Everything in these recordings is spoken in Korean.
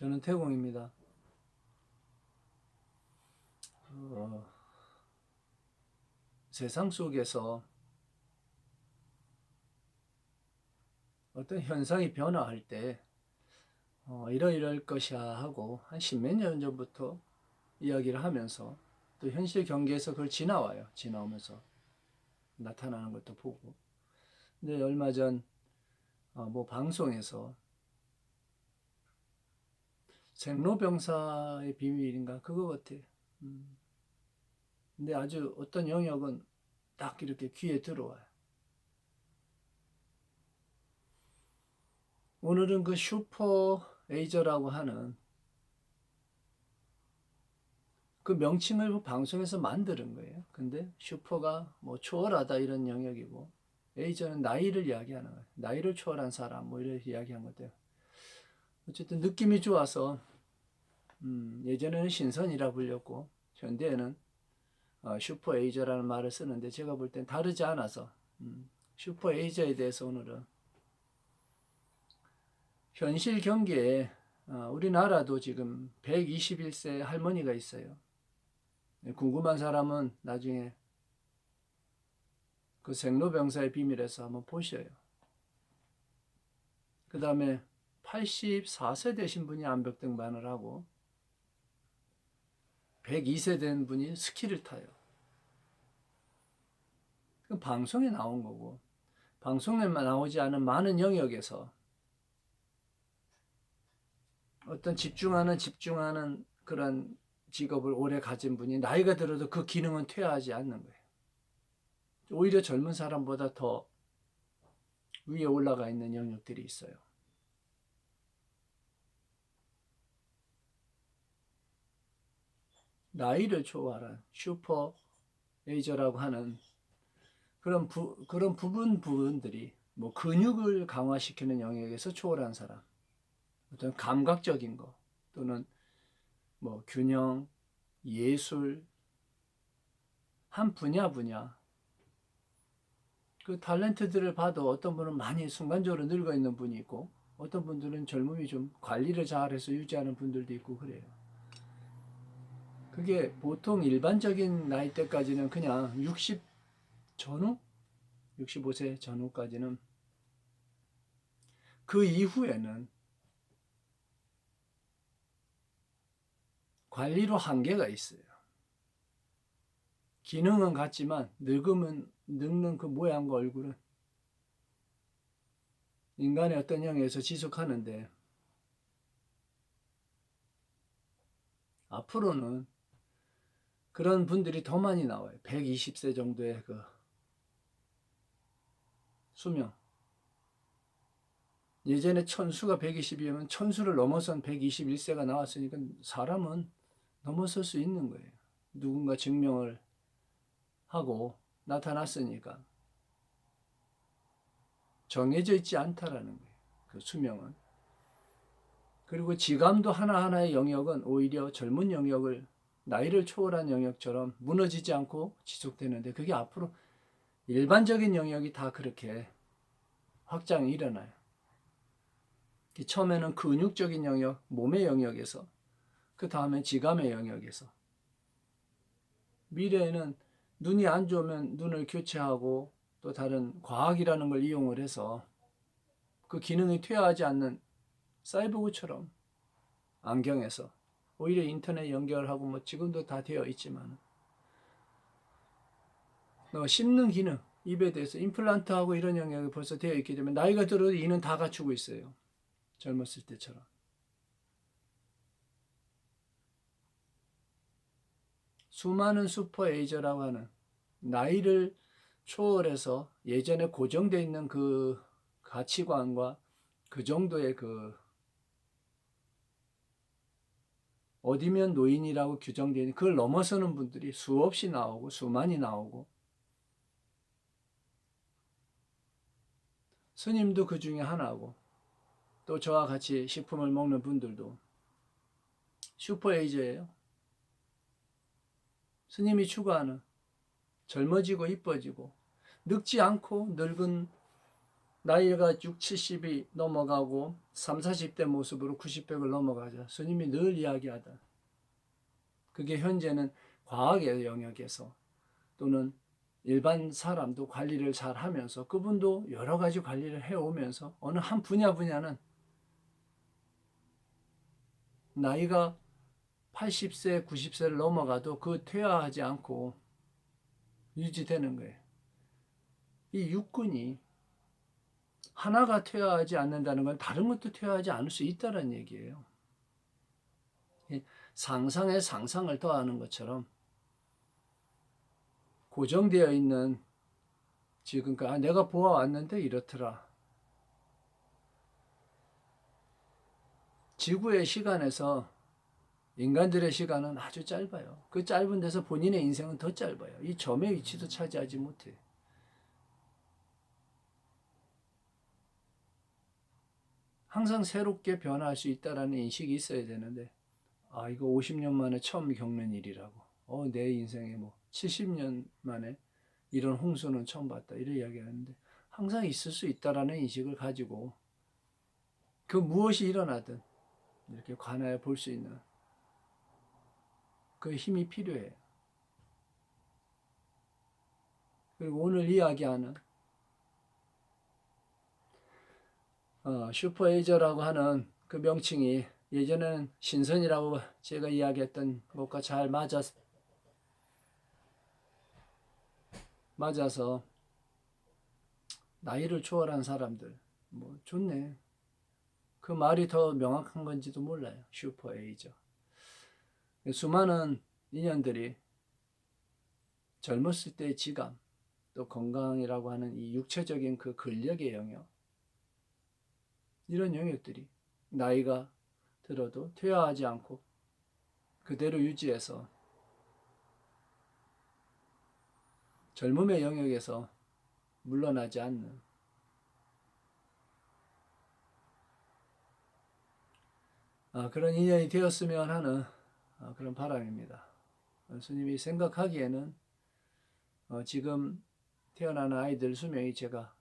저는 태공입니다. 어, 세상 속에서 어떤 현상이 변화할 때 이러이럴 것이야 하고 한 십몇 년 전부터 이야기를 하면서 또 현실 경계에서 그걸 지나와요. 지나오면서 나타나는 것도 보고. 근데 얼마 전 뭐 방송에서 생로병사의 비밀인가 그거 같아요. 근데 아주 어떤 영역은 딱 이렇게 귀에 들어와요. 오늘은 그 슈퍼 에이저라고 하는 그 명칭을 방송에서 만드는 거예요. 근데 슈퍼가 뭐 초월하다 이런 영역이고 에이저는 나이를 이야기하는 거예요. 나이를 초월한 사람 뭐 이렇게 이야기한 것들. 어쨌든 느낌이 좋아서 예전에는 신선이라 불렸고 현대에는 슈퍼 에이저라는 말을 쓰는데 제가 볼 땐 다르지 않아서 슈퍼 에이저에 대해서 오늘은 현실 경계에 우리나라도 지금 121세 할머니가 있어요. 궁금한 사람은 나중에 그 생로병사의 비밀에서 한번 보셔요. 그 다음에 84세 되신 분이 암벽 등반을 하고 102세 된 분이 스키를 타요. 그 방송에 나온 거고 방송에만 나오지 않은 많은 영역에서 어떤 집중하는 그런 직업을 오래 가진 분이 나이가 들어도 그 기능은 퇴화하지 않는 거예요. 오히려 젊은 사람보다 더 위에 올라가 있는 영역들이 있어요. 나이를 초월한 슈퍼 에이저라고 하는 그런 부분들이 뭐 근육을 강화시키는 영역에서 초월한 사람, 어떤 감각적인 거 또는 뭐 균형, 예술 한 분야 그 탤런트들을 봐도 어떤 분은 많이 순간적으로 늙어 있는 분이 있고 어떤 분들은 젊음이 좀 관리를 잘해서 유지하는 분들도 있고 그래요. 그게 보통 일반적인 나이대까지는 그냥 60 전후, 65세 전후까지는 그 이후에는 관리로 한계가 있어요. 기능은 같지만 늙는 그 모양과 얼굴은 인간의 어떤 영역에서 지속하는데 앞으로는 그런 분들이 더 많이 나와요. 120세 정도의 그 수명. 예전에 천수가 120이면 천수를 넘어선 121세가 나왔으니까 사람은 넘어설 수 있는 거예요. 누군가 증명을 하고 나타났으니까 정해져 있지 않다라는 거예요. 그 수명은. 그리고 지감도 하나하나의 영역은 오히려 젊은 영역을 나이를 초월한 영역처럼 무너지지 않고 지속되는데 그게 앞으로 일반적인 영역이 다 그렇게 확장이 일어나요. 처음에는 근육적인 영역, 몸의 영역에서 그 다음에 지감의 영역에서 미래에는 눈이 안 좋으면 눈을 교체하고 또 다른 과학이라는 걸 이용을 해서 그 기능이 퇴화하지 않는 사이보그처럼 안경에서 오히려 인터넷 연결하고 뭐 지금도 다 되어 있지만 씹는 기능 입에 대해서 임플란트하고 이런 영역이 벌써 되어 있기 때문에 나이가 들어도 이는 다 갖추고 있어요. 젊었을 때처럼. 수많은 슈퍼에이저라고 하는 나이를 초월해서 예전에 고정되어 있는 그 가치관과 그 정도의 그 어디면 노인이라고 규정되어 있는 그걸 넘어서는 분들이 수없이 나오고 수많이 나오고 스님도 그 중에 하나고 또 저와 같이 식품을 먹는 분들도 슈퍼에이저예요. 스님이 추구하는 젊어지고 이뻐지고 늙지 않고 늙은 나이가 6, 70이 넘어가고 3, 40대 모습으로 90백을 넘어가죠. 스님이 늘 이야기하던 그게 현재는 과학의 영역에서 또는 일반 사람도 관리를 잘 하면서 그분도 여러 가지 관리를 해오면서 어느 한 분야는 나이가 80세, 90세를 넘어가도 그 퇴화하지 않고 유지되는 거예요. 이 육군이 하나가 퇴화하지 않는다는 건 다른 것도 퇴화하지 않을 수 있다는 얘기예요. 상상에 상상을 더하는 것처럼 고정되어 있는 지금까지 내가 보아왔는데 이렇더라. 지구의 시간에서 인간들의 시간은 아주 짧아요. 그 짧은 데서 본인의 인생은 더 짧아요. 이 점의 위치도 차지하지 못해. 항상 새롭게 변화할 수 있다는 인식이 있어야 되는데 이거 50년 만에 처음 겪는 일이라고. 내 인생에 뭐 70년 만에 이런 홍수는 처음 봤다. 이런 이야기하는데 항상 있을 수 있다라는 인식을 가지고 그 무엇이 일어나든 이렇게 관하여 볼 수 있는 그 힘이 필요해요. 그리고 오늘 이야기하는 슈퍼에이저라고 하는 그 명칭이 예전에는 신선이라고 제가 이야기했던 것과 잘 맞아서 나이를 초월한 사람들 뭐 좋네. 그 말이 더 명확한 건지도 몰라요. 슈퍼에이저. 수많은 인연들이 젊었을 때의 지감 또 건강이라고 하는 이 육체적인 그 근력의 영역 이런 영역들이 나이가 들어도 퇴화하지 않고 그대로 유지해서 젊음의 영역에서 물러나지 않는 그런 인연이 되었으면 하는 그런 바람입니다. 스님이 생각하기에는 지금 태어나는 아이들 수명이 제가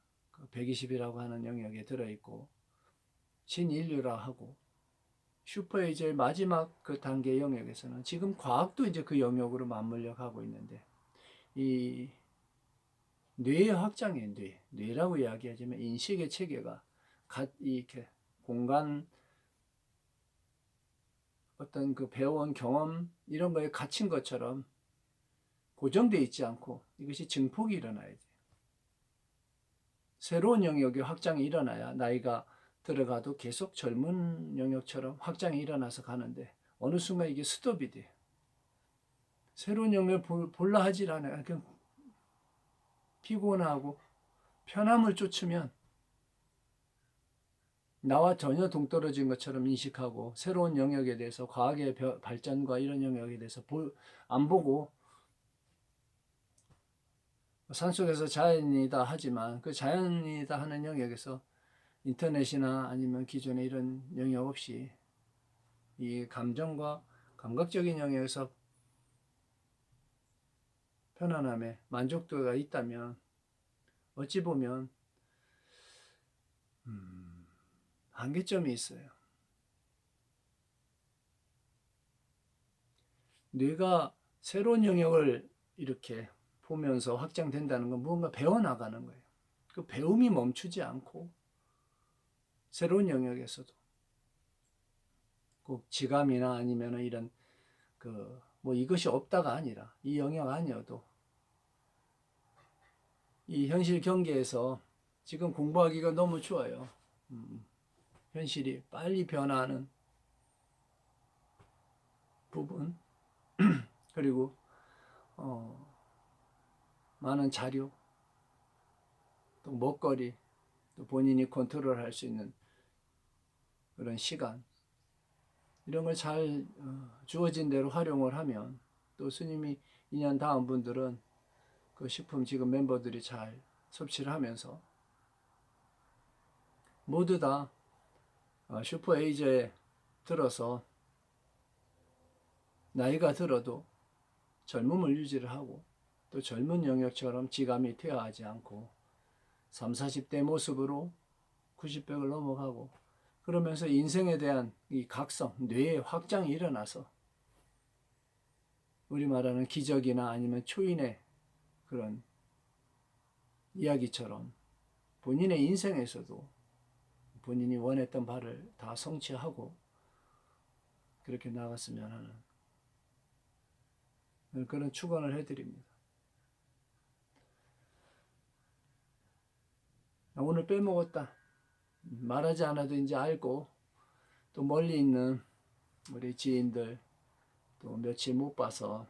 120이라고 하는 영역에 들어있고 신인류라 하고 슈퍼에이저의 마지막 그 단계 영역에서는 지금 과학도 이제 그 영역으로 맞물려 가고 있는데 이 뇌의 확장이에요. 뇌라고 이야기하지만 인식의 체계가 이렇게 공간 어떤 그 배워온 경험 이런 거에 갇힌 것처럼 고정되어 있지 않고 이것이 증폭이 일어나야 돼요. 새로운 영역의 확장이 일어나야 나이가 들어가도 계속 젊은 영역처럼 확장이 일어나서 가는데 어느 순간 이게 스톱이 돼요. 새로운 영역을 볼라 하질 않아요. 그냥 피곤하고 편함을 쫓으면 나와 전혀 동떨어진 것처럼 인식하고 새로운 영역에 대해서 과학의 발전과 이런 영역에 대해서 안 보고 산속에서 자연이다 하지만 그 자연이다 하는 영역에서 인터넷이나 아니면 기존의 이런 영역 없이 이 감정과 감각적인 영역에서 편안함에 만족도가 있다면 어찌 보면 한계점이 있어요. 뇌가 새로운 영역을 이렇게 보면서 확장된다는 건 무언가 배워나가는 거예요. 그 배움이 멈추지 않고 새로운 영역에서도 꼭 지감이나 아니면 이런 뭐 이것이 없다가 아니라 이 영역 아니어도 이 현실 경계에서 지금 공부하기가 너무 좋아요. 현실이 빨리 변화하는 부분 그리고 많은 자료 또 먹거리 또 본인이 컨트롤할 수 있는 그런 시간 이런 걸 잘 주어진 대로 활용을 하면 또 스님이 2년 다음 분들은 그 식품 지금 멤버들이 잘 섭취를 하면서 모두 다 슈퍼에이저에 들어서 나이가 들어도 젊음을 유지를 하고 또 젊은 영역처럼 지감이 퇴화하지 않고 3, 40대 모습으로 90백을 넘어가고 그러면서 인생에 대한 이 각성, 뇌의 확장이 일어나서 우리 말하는 기적이나 아니면 초인의 그런 이야기처럼 본인의 인생에서도 본인이 원했던 바를 다 성취하고 그렇게 나갔으면 하는 그런 축원을 해드립니다. 오늘 빼먹었다. 말하지 않아도 이제 알고 또 멀리 있는 우리 지인들 또 며칠 못 봐서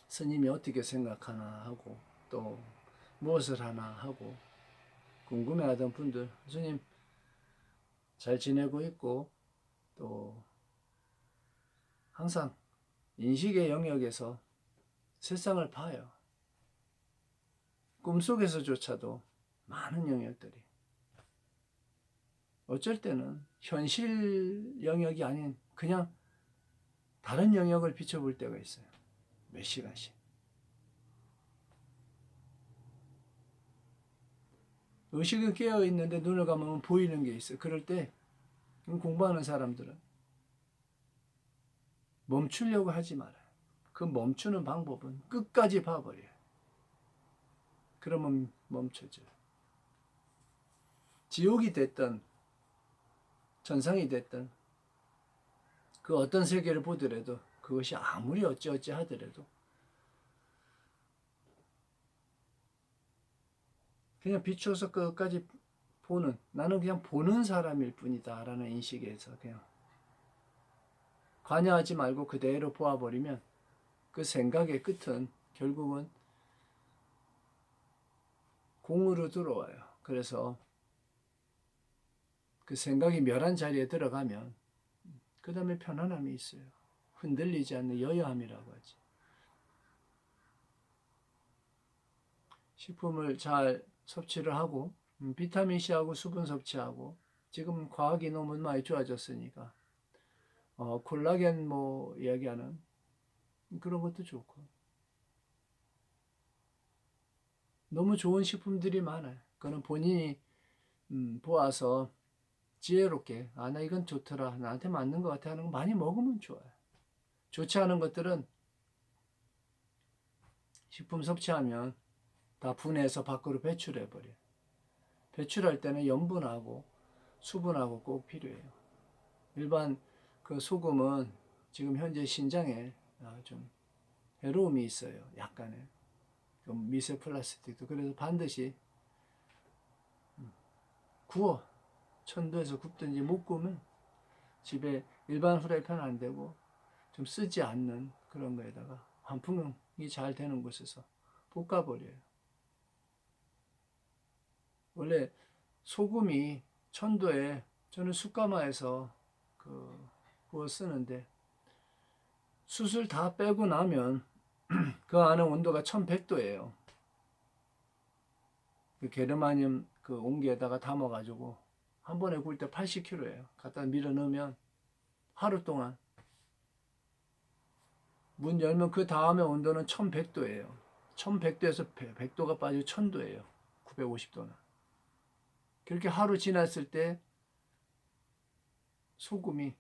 스님이 어떻게 생각하나 하고 또 무엇을 하나 하고 궁금해하던 분들 스님 잘 지내고 있고 또 항상 인식의 영역에서 세상을 봐요. 꿈속에서조차도 많은 영역들이 어쩔 때는 현실 영역이 아닌 그냥 다른 영역을 비춰볼 때가 있어요. 몇 시간씩. 의식은 깨어있는데 눈을 감으면 보이는 게 있어요. 그럴 때 공부하는 사람들은 멈추려고 하지 말아요. 그 멈추는 방법은 끝까지 봐버려요. 그러면 멈춰져요. 지옥이 됐든 천상이 됐든 그 어떤 세계를 보더라도 그것이 아무리 어찌어찌 하더라도 그냥 비추어서 끝까지 보는, 나는 그냥 보는 사람일 뿐이다 라는 인식에서 그냥 관여하지 말고 그대로 보아버리면 그 생각의 끝은 결국은 공으로 들어와요. 그래서 그 생각이 멸한 자리에 들어가면 그 다음에 편안함이 있어요. 흔들리지 않는 여여함이라고 하지. 식품을 잘 섭취를 하고 비타민C하고 수분 섭취하고 지금 과학이 너무 많이 좋아졌으니까 콜라겐 뭐 이야기하는 그런 것도 좋고 너무 좋은 식품들이 많아요. 그거는 본인이 보아서 지혜롭게 나 이건 좋더라 나한테 맞는 것 같아 하는 거 많이 먹으면 좋아요. 좋지 않은 것들은 식품 섭취하면 다 분해해서 밖으로 배출해버려요. 배출할 때는 염분하고 수분하고 꼭 필요해요. 일반 그 소금은 지금 현재 신장에 좀 해로움이 있어요. 약간의 미세 플라스틱도. 그래서 반드시 구워 천도에서 굽든지 못 구우면 집에 일반 후라이팬 안 되고 좀 쓰지 않는 그런 거에다가 환풍이 잘 되는 곳에서 볶아버려요. 원래 소금이 천도에 저는 숯가마에서 구워 쓰는데 숯을 다 빼고 나면 그 안에 온도가 1100도예요. 그 게르마늄 그 옹기에다가 담아가지고 한 번에 구울 때 80kg예요. 갖다 밀어 넣으면 하루 동안 문 열면 그 다음에 온도는 1100도예요. 1100도에서 100도가 빠지고 1000도예요. 950도는. 그렇게 하루 지났을 때 소금이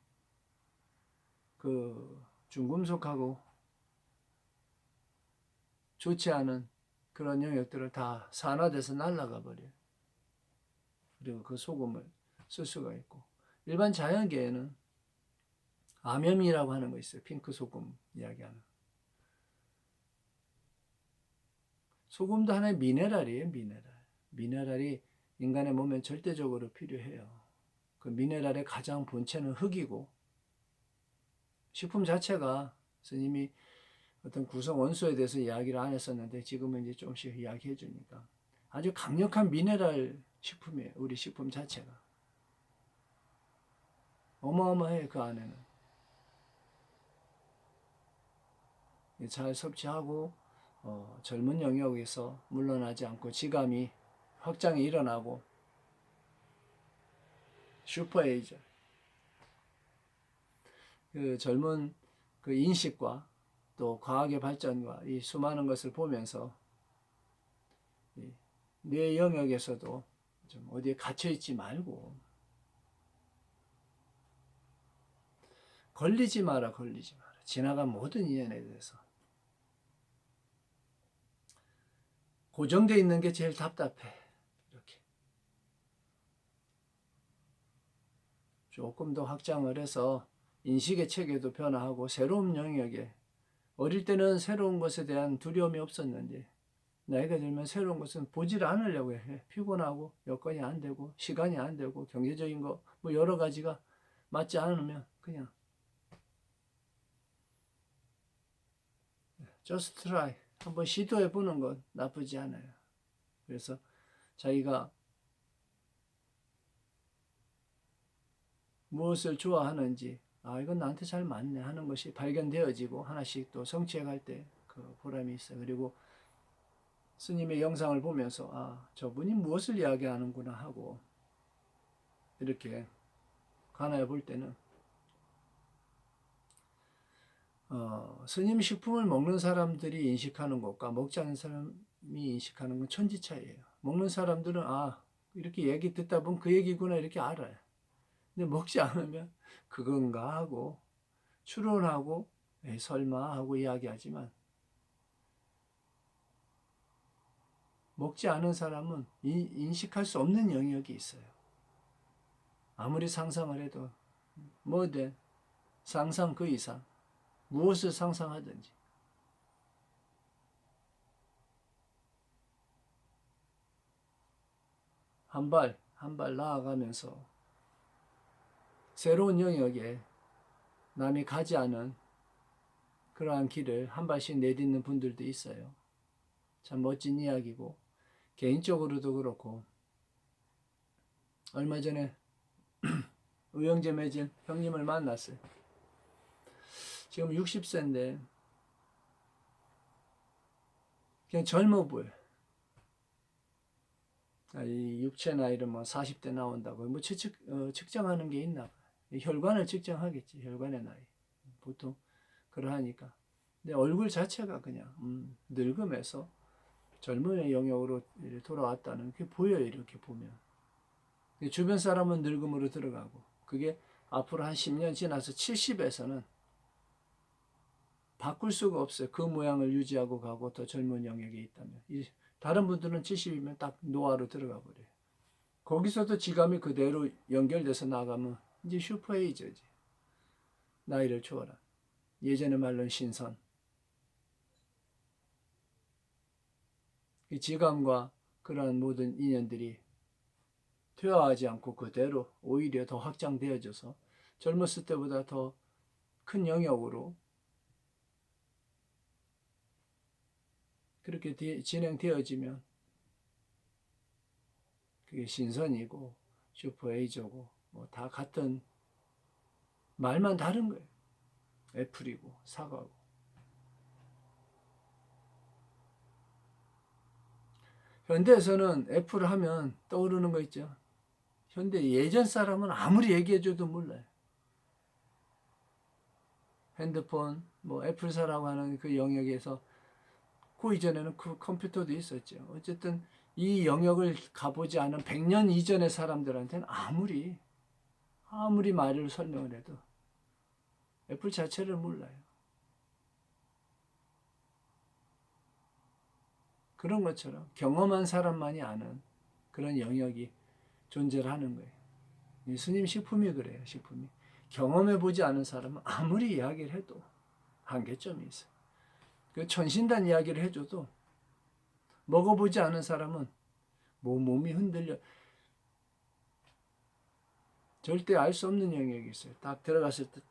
그 중금속하고 좋지 않은 그런 영역들을 다 산화돼서 날아가 버려요. 그리고 그 소금을 쓸 수가 있고 일반 자연계에는 암염이라고 하는 거 있어요. 핑크 소금 이야기하는. 소금도 하나의 미네랄이에요. 미네랄. 미네랄이 인간의 몸에 절대적으로 필요해요. 그 미네랄의 가장 본체는 흙이고 식품 자체가 스님이 어떤 구성 원소에 대해서 이야기를 안 했었는데 지금은 이제 조금씩 이야기해 주니까 아주 강력한 미네랄 식품이에요. 우리 식품 자체가. 어마어마해요. 그 안에는. 잘 섭취하고 젊은 영역에서 물러나지 않고 지감이 확장이 일어나고 슈퍼에이저 그 젊은 그 인식과 또 과학의 발전과 이 수많은 것을 보면서 내 영역에서도 좀 어디에 갇혀 있지 말고 걸리지 마라. 지나간 모든 인연에 대해서 고정되어 있는 게 제일 답답해. 이렇게 조금 더 확장을 해서 인식의 체계도 변화하고 새로운 영역에, 어릴 때는 새로운 것에 대한 두려움이 없었는데 나이가 들면 새로운 것은 보지를 않으려고 해. 피곤하고 여건이 안 되고 시간이 안 되고 경제적인 거 뭐 여러 가지가 맞지 않으면 그냥 just try, 한번 시도해 보는 건 나쁘지 않아요. 그래서 자기가 무엇을 좋아하는지, 이건 나한테 잘 맞네 하는 것이 발견되어지고 하나씩 또 성취해 갈 때 그 보람이 있어요. 그리고 스님의 영상을 보면서 저분이 무엇을 이야기하는구나 하고 이렇게 관하여 볼 때는 스님 식품을 먹는 사람들이 인식하는 것과 먹지 않는 사람이 인식하는 건 천지 차이예요. 먹는 사람들은 이렇게 얘기 듣다 보면 그 얘기구나 이렇게 알아요. 근데 먹지 않으면 그건가 하고 추론하고 설마 하고 이야기하지만, 먹지 않은 사람은 인식할 수 없는 영역이 있어요. 아무리 상상을 해도 뭐든 상상 그 이상 무엇을 상상하든지 한 발 한 발 나아가면서 새로운 영역에 남이 가지 않은 그러한 길을 한 발씩 내딛는 분들도 있어요. 참 멋진 이야기고, 개인적으로도 그렇고 얼마 전에 의형제 맺은 형님을 만났어요. 지금 60세인데 그냥 젊어 보여. 이 육체 나이를 뭐 40대 나온다고 뭐 측정하는 게 있나 봐. 혈관을 측정하겠지. 혈관의 나이 보통 그러하니까. 근데 얼굴 자체가 그냥 늙음에서 젊음의 영역으로 돌아왔다는 게 보여요. 이렇게 보면 주변 사람은 늙음으로 들어가고, 그게 앞으로 한 10년 지나서 70에서는 바꿀 수가 없어요. 그 모양을 유지하고 가고 더 젊은 영역에 있다면. 다른 분들은 70이면 딱 노화로 들어가 버려요. 거기서도 지감이 그대로 연결돼서 나가면 이제 슈퍼에이저지. 나이를 초월한. 예전의 말로는 신선. 이 지감과 그러한 모든 인연들이 퇴화하지 않고 그대로 오히려 더 확장되어져서 젊었을 때보다 더 큰 영역으로 그렇게 진행되어지면 그게 신선이고 슈퍼에이저고 뭐 다 같은, 말만 다른 거예요. 애플이고 사과고. 현대에서는 애플을 하면 떠오르는 거 있죠. 현대 예전 사람은 아무리 얘기해줘도 몰라요. 핸드폰, 뭐 애플사라고 하는 그 영역에서 그 이전에는 그 컴퓨터도 있었죠. 어쨌든 이 영역을 가보지 않은 100년 이전의 사람들한테는 아무리 말을 설명을 해도 애플 자체를 몰라요. 그런 것처럼 경험한 사람만이 아는 그런 영역이 존재를 하는 거예요. 스님 식품이 그래요. 식품이 경험해보지 않은 사람은 아무리 이야기를 해도 한계점이 있어요. 그 천신단 이야기를 해줘도 먹어보지 않은 사람은 몸이 흔들려 절대 알 수 없는 영역이 있어요. 딱 들어갔을 때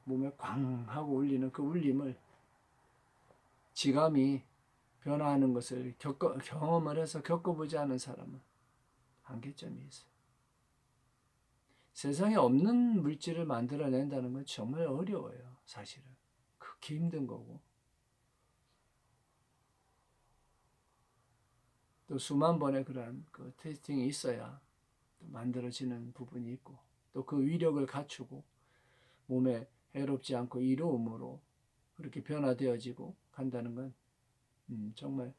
몸에 꽝 하고 울리는 그 울림을 지감이 변화하는 것을 경험을 해서 겪어보지 않은 사람은 한계점이 있어요. 세상에 없는 물질을 만들어낸다는 건 정말 어려워요. 사실은 극히 힘든 거고, 또 수만 번의 그런 그 테스팅이 있어야 만들어지는 부분이 있고, 또 그 위력을 갖추고 몸에 해롭지 않고 이로움으로 그렇게 변화되어지고 간다는 건 정말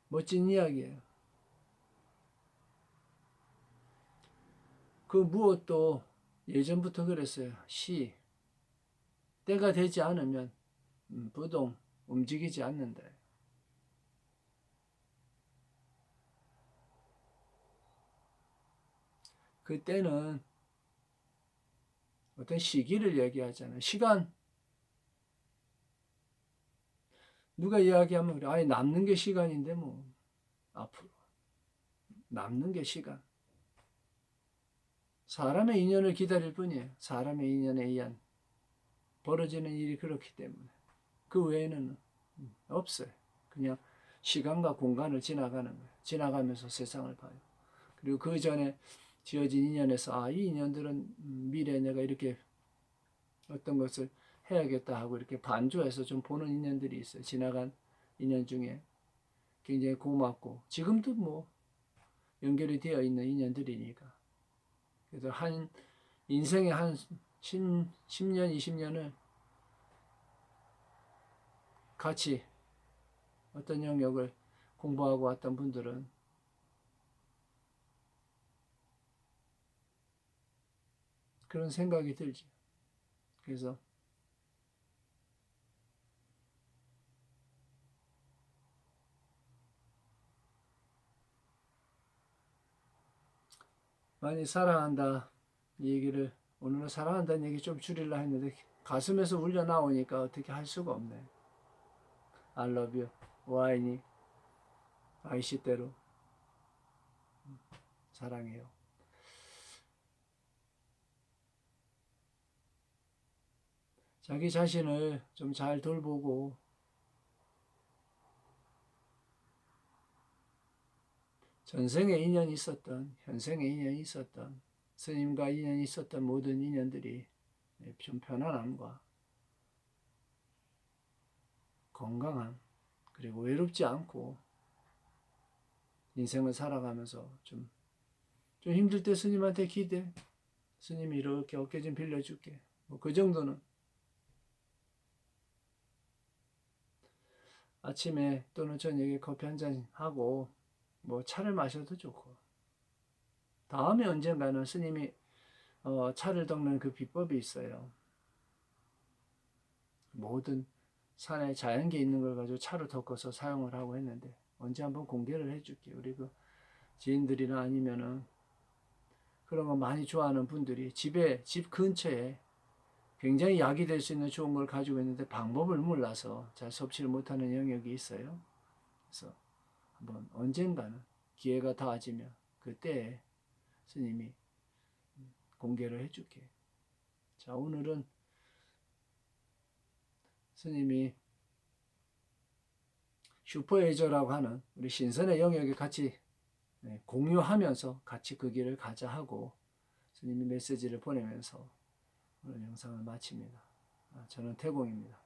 멋진 이야기예요. 그 무엇도 예전부터 그랬어요. 때가 되지 않으면 부동 움직이지 않는다. 그때는 어떤 시기를 얘기하잖아요. 시간. 누가 이야기하면 그래. 아니 남는 게 시간인데 뭐 앞으로 남는 게 시간. 사람의 인연을 기다릴 뿐이에요. 사람의 인연에 의한 벌어지는 일이 그렇기 때문에 그 외에는 없어요. 그냥 시간과 공간을 지나가는 거예요. 지나가면서 세상을 봐요. 그리고 그 전에 지어진 인연에서 이 인연들은 미래에 내가 이렇게 어떤 것을 해야겠다 하고 이렇게 반주해서 좀 보는 인연들이 있어요. 지나간 인연 중에 굉장히 고맙고 지금도 뭐 연결이 되어 있는 인연들이니까. 그래서 한 인생의 한 10년, 20년을 같이 어떤 영역을 공부하고 왔던 분들은 그런 생각이 들죠. 그래서 많이 사랑한다 이 얘기를 오늘은 사랑한다는 얘기 좀 줄이려 했는데 가슴에서 울려 나오니까 어떻게 할 수가 없네. I love you. 와인이 아이시대로 사랑해요. 자기 자신을 좀 잘 돌보고 전생에 인연이 있었던 현생에 인연이 있었던 스님과 인연이 있었던 모든 인연들이 좀 편안함과 건강함 그리고 외롭지 않고 인생을 살아가면서 좀 힘들 때 스님한테 기대. 스님이 이렇게 어깨 좀 빌려줄게. 뭐 그 정도는. 아침에 또는 저녁에 커피 한잔 하고 뭐 차를 마셔도 좋고. 다음에 언젠가는 스님이 차를 닦는 그 비법이 있어요. 모든 산에 자연계 있는 걸 가지고 차로 덮어서 사용을 하고 했는데 언제 한번 공개를 해줄게. 우리 그 지인들이나 아니면은 그런 거 많이 좋아하는 분들이 집 근처에 굉장히 약이 될 수 있는 좋은 걸 가지고 있는데 방법을 몰라서 잘 섭취를 못하는 영역이 있어요. 그래서 한번 언젠가는 기회가 닿아지면 그때 스님이 공개를 해줄게. 자, 오늘은 스님이 슈퍼에이저라고 하는 우리 신선의 영역에 같이 공유하면서 같이 그 길을 가자 하고 스님이 메시지를 보내면서 오늘 영상을 마칩니다. 저는 태공입니다.